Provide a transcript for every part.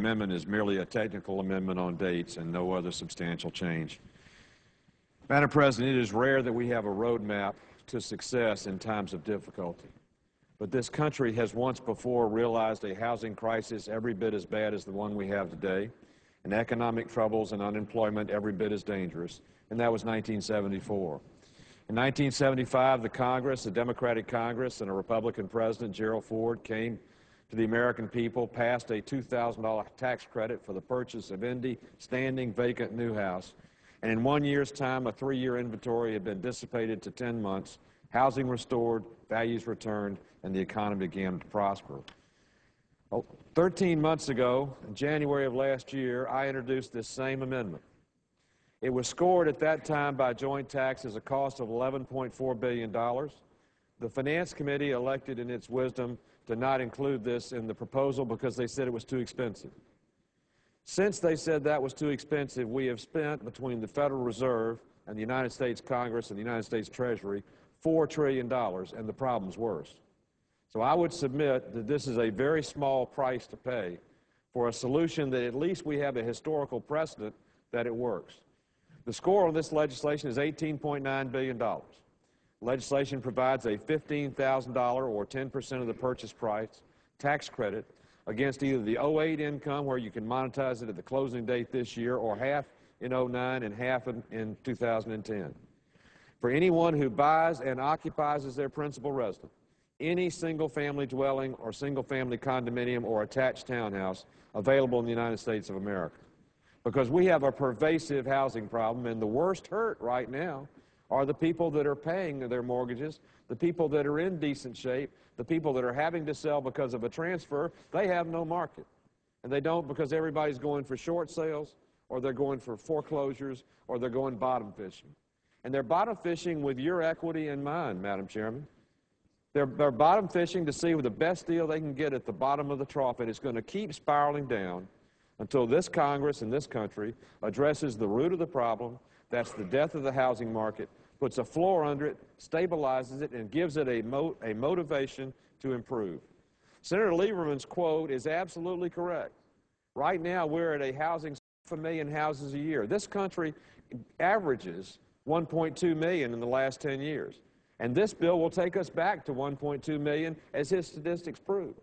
amendment is merely a technical amendment on dates and no other substantial change. Madam President, it is rare that we have a roadmap to success in times of difficulty. But this country has once before realized a housing crisis every bit as bad as the one we have today, and economic troubles and unemployment every bit as dangerous, and that was 1974. In 1975, the Congress, the Democratic Congress, and a Republican President, Gerald Ford, came to the American people, passed a $2,000 tax credit for the purchase of any standing vacant new house, and in 1 year's time, a 3-year inventory had been dissipated to 10 months, housing restored, values returned, and the economy began to prosper. 13 months ago, in January of last year, I introduced this same amendment. It was scored at that time by joint tax as a cost of $11.4 billion. The Finance Committee elected in its wisdom to not include this in the proposal because they said it was too expensive. Since they said that was too expensive, we have spent, between the Federal Reserve and the United States Congress and the United States Treasury, $4 trillion, and the problem's worse. So I would submit that this is a very small price to pay for a solution that at least we have a historical precedent that it works. The score on this legislation is $18.9 billion. Legislation provides a $15,000 or 10% of the purchase price tax credit against either the 08 income, where you can monetize it at the closing date this year, or half in 09 and half in 2010. For anyone who buys and occupies as their principal residence any single-family dwelling or single-family condominium or attached townhouse available in the United States of America. Because we have a pervasive housing problem, and the worst hurt right now are the people that are paying their mortgages, the people that are in decent shape, the people that are having to sell because of a transfer. They have no market. And they don't because everybody's going for short sales, or they're going for foreclosures, or they're going bottom fishing. And they're bottom fishing with your equity in mind, Madam Chairman. They're bottom fishing to see the best deal they can get at the bottom of the trough, and it's going to keep spiraling down until this Congress and this country addresses the root of the problem. That's the death of the housing market, puts a floor under it, stabilizes it, and gives it a motivation to improve. Senator Lieberman's quote is absolutely correct. Right now, we're at a housing of 1 million houses a year. This country averages 1.2 million in the last 10 years. And this bill will take us back to 1.2 million, as his statistics prove.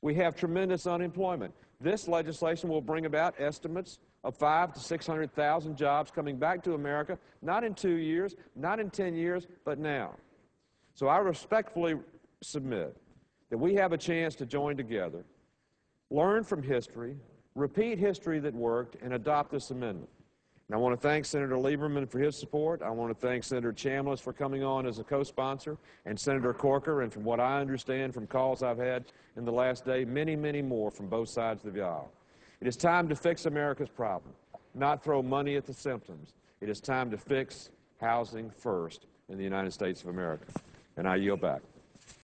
We have tremendous unemployment. This legislation will bring about estimates of 500,000 to 600,000 jobs coming back to America, not in 2 years, not in 10 years, but now. So I respectfully submit that we have a chance to join together, learn from history, repeat history that worked, and adopt this amendment. And I want to thank Senator Lieberman for his support. I want to thank Senator Chambliss for coming on as a co-sponsor, and Senator Corker, and from what I understand from calls I've had in the last day, many, many more from both sides of the aisle. It is time to fix America's problem, not throw money at the symptoms. It is time to fix housing first in the United States of America. And I yield back.